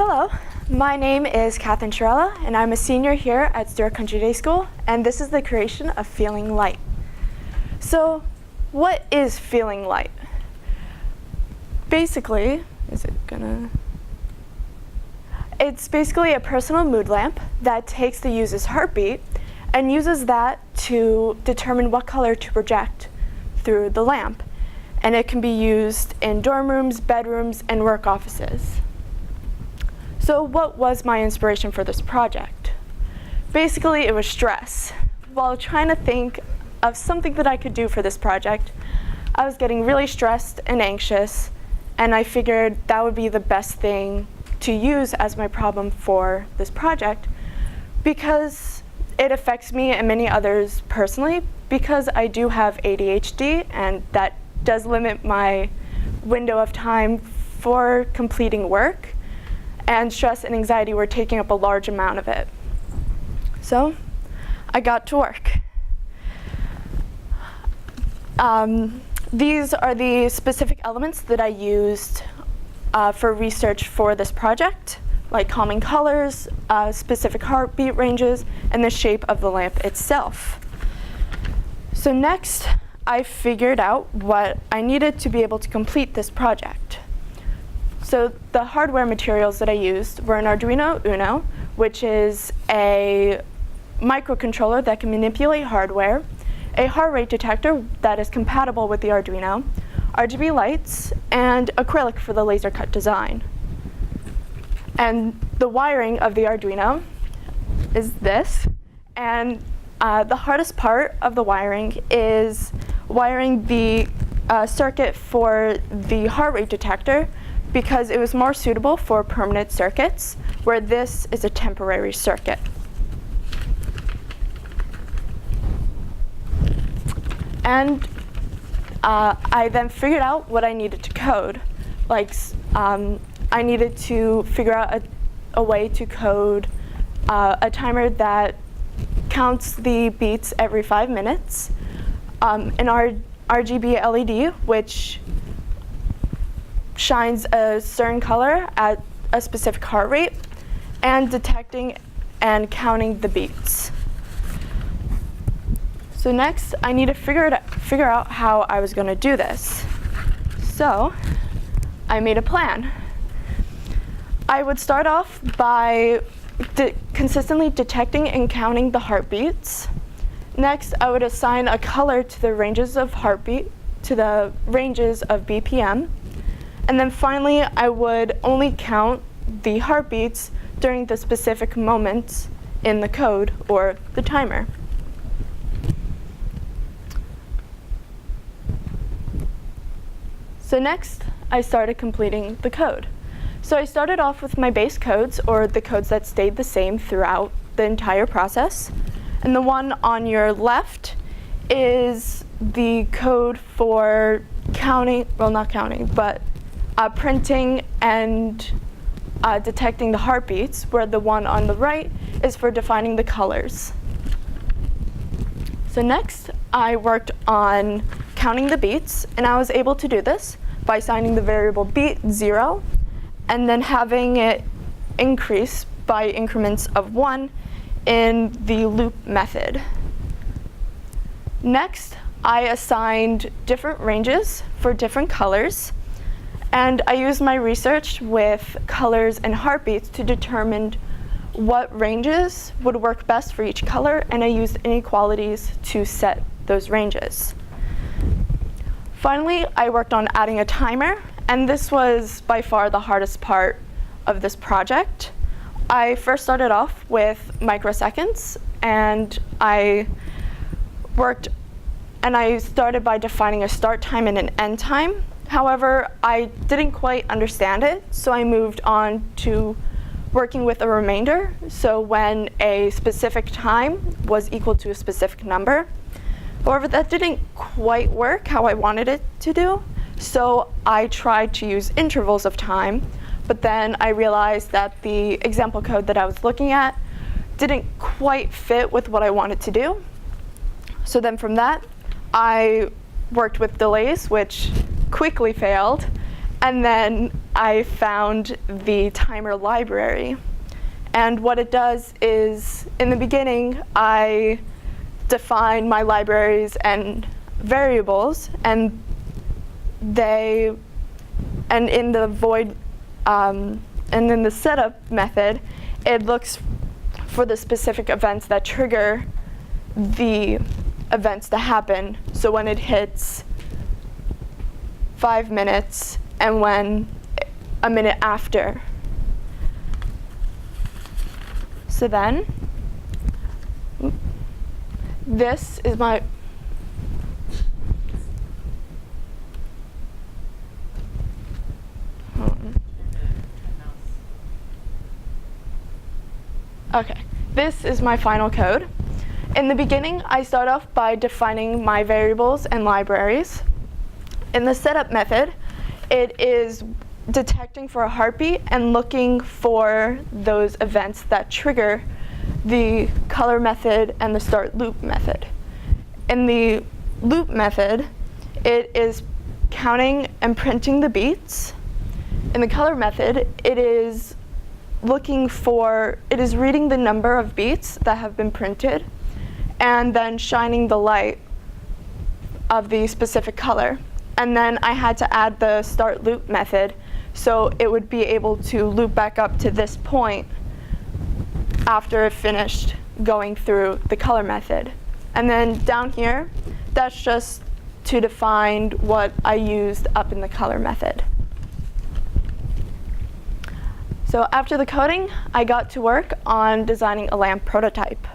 Hello, my name is Chiarella, and I'm a senior here at Stuart Country Day School, and this is the creation of Feeling Light. So, what is feeling light? Basically, it's basically a personal mood lamp that takes the user's heartbeat and uses that to determine what color to project through the lamp. And it can be used in dorm rooms, bedrooms, and work offices. So what was my inspiration for this project? Basically, it was stress. While trying to think of something that I could do for this project, I was getting really stressed and anxious, and I figured that would be the best thing to use as my problem for this project because it affects me and many others personally because I do have ADHD, and that does limit my window of time for completing work, and stress and anxiety were taking up a large amount of it. So I got to work. These are the specific elements that I used for research for this project, like calming colors, specific heartbeat ranges, and the shape of the lamp itself. So next, I figured out what I needed to be able to complete this project. So the hardware materials that I used were an Arduino Uno, which is a microcontroller that can manipulate hardware, a heart rate detector that is compatible with the Arduino, RGB lights, and acrylic for the laser cut design. And the wiring of the Arduino is this, and the hardest part of the wiring is wiring the circuit for the heart rate detector because it was more suitable for permanent circuits, where this is a temporary circuit. And I then figured out what I needed to code. Like, I needed to figure out a way to code a timer that counts the beats every 5 minutes, an RGB LED, which shines a certain color at a specific heart rate, and detecting and counting the beats. So next, I need to figure out how I was going to do this. So I made a plan. I would start off by consistently detecting and counting the heartbeats. Next, I would assign a color to the ranges of heartbeat, to the ranges of BPM. And then finally, I would only count the heartbeats during the specific moments in the code or the timer. So next, I started completing the code. So I started off with my base codes, or the codes that stayed the same throughout the entire process. And the one on your left is the code for counting, well, not counting, but printing and detecting the heartbeats, where the one on the right is for defining the colors. So next, I worked on counting the beats, and I was able to do this by assigning the variable beat 0, and then having it increase by increments of 1 in the loop method. Next, I assigned different ranges for different colors, and I used my research with colors and heartbeats to determine what ranges would work best for each color, and I used inequalities to set those ranges. Finally, I worked on adding a timer, and this was by far the hardest part of this project. I first started off with microseconds, and I started by defining a start time and an end time. However, I didn't quite understand it, so I moved on to working with a remainder, so when a specific time was equal to a specific number. However, that didn't quite work how I wanted it to do, so I tried to use intervals of time, but then I realized that the example code that I was looking at didn't quite fit with what I wanted to do. So then from that, I worked with delays, which quickly failed, And then I found the timer library. And what it does is, in the beginning, I define my libraries and variables, and in the void, and in the setup method, it looks for the specific events that trigger the events to happen. So when it hits 5 minutes and when a minute after. So then, this is my Okay, this is my final code. In the beginning, I start off by defining my variables and libraries. In the setup method, it is detecting for a heartbeat and looking for those events that trigger the color method and the start loop method. In the loop method, it is counting and printing the beats. In the color method, it is reading the number of beats that have been printed and then shining the light of the specific color. And then I had to add the start loop method so it would be able to loop back up to this point after it finished going through the color method. And then down here, that's just to define what I used up in the color method. So after the coding, I got to work on designing a lamp prototype.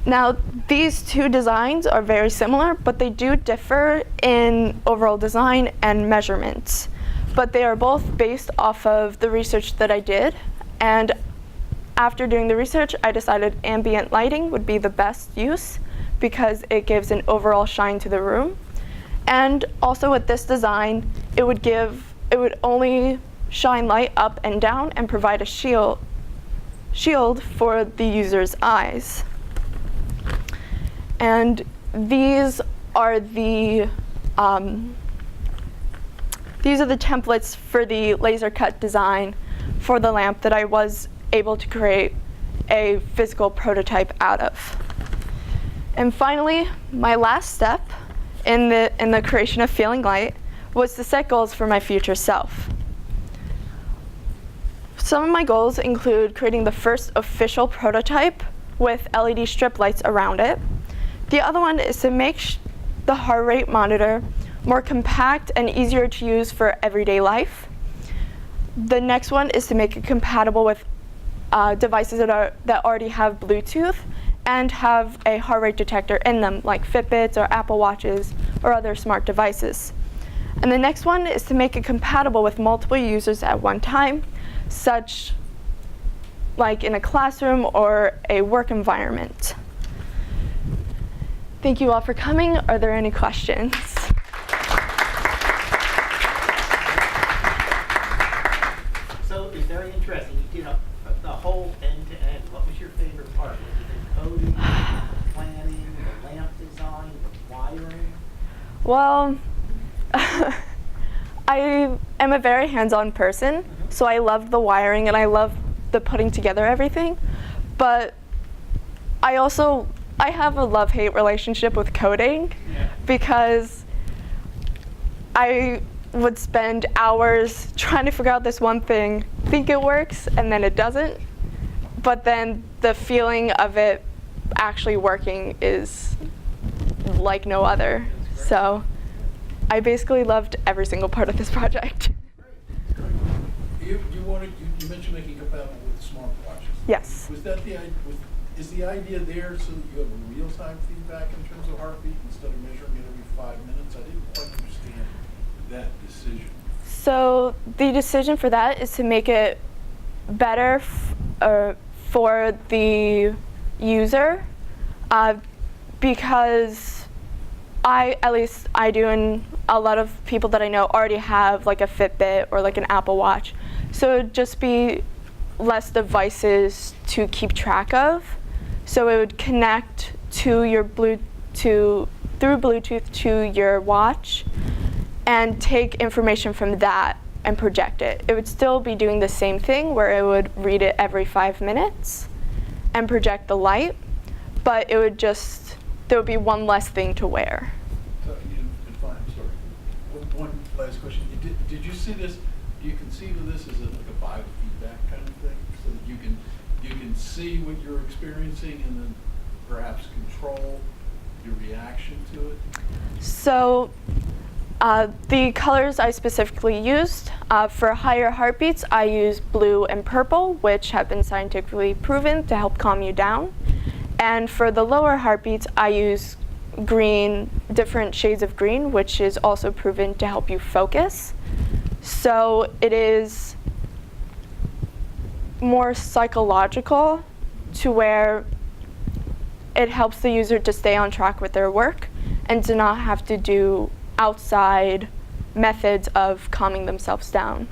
Now, these two designs are very similar, but they do differ in overall design and measurements. But they are both based off of the research that I did. And after doing the research, I decided ambient lighting would be the best use because it gives an overall shine to the room. And also with this design, it would only shine light up and down and provide a shield for the user's eyes. And these are the templates for the laser cut design for the lamp that I was able to create a physical prototype out of. And finally, my last step in the creation of Feeling Light was to set goals for my future self. Some of my goals include creating the first official prototype with LED strip lights around it. The other one is to make the heart rate monitor more compact and easier to use for everyday life. The next one is to make it compatible with devices that already have Bluetooth and have a heart rate detector in them, like Fitbits or Apple Watches or other smart devices. And the next one is to make it compatible with multiple users at one time, such like in a classroom or a work environment. Thank you all for coming. Are there any questions? So it's very interesting. You did the whole end-to-end. What was your favorite part? Was it the coding, the planning, the lamp design, the wiring? Well, I am a very hands-on person, so I loved the wiring and I loved the putting together everything. But I have a love-hate relationship with coding because I would spend hours trying to figure out this one thing, think it works, and then it doesn't. But then the feeling of it actually working is like no other. So I basically loved every single part of this project. You mentioned making compatible with smartwatches. Yes. Is the idea there so that you have a real-time feedback in terms of heartbeat instead of measuring it every 5 minutes? I didn't quite understand that decision. So the decision for that is to make it better for the user because at least I do, and a lot of people that I know already have like a Fitbit or like an Apple Watch. So it would just be less devices to keep track of. So it would connect to your through Bluetooth to your watch, and take information from that and project it. It would still be doing the same thing where it would read it every 5 minutes and project the light, but it would just, there would be one less thing to wear. So, I'm sorry. One last question. Did you see this, do you conceive of this as like a biofeedback kind of thing? So that you can see what you're experiencing and then perhaps control your reaction to it? So the colors I specifically used, for higher heartbeats, I use blue and purple, which have been scientifically proven to help calm you down. And for the lower heartbeats, I use green, different shades of green, which is also proven to help you focus. So it is more psychological to where it helps the user to stay on track with their work and to not have to do outside methods of calming themselves down.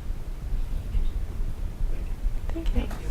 Thank you.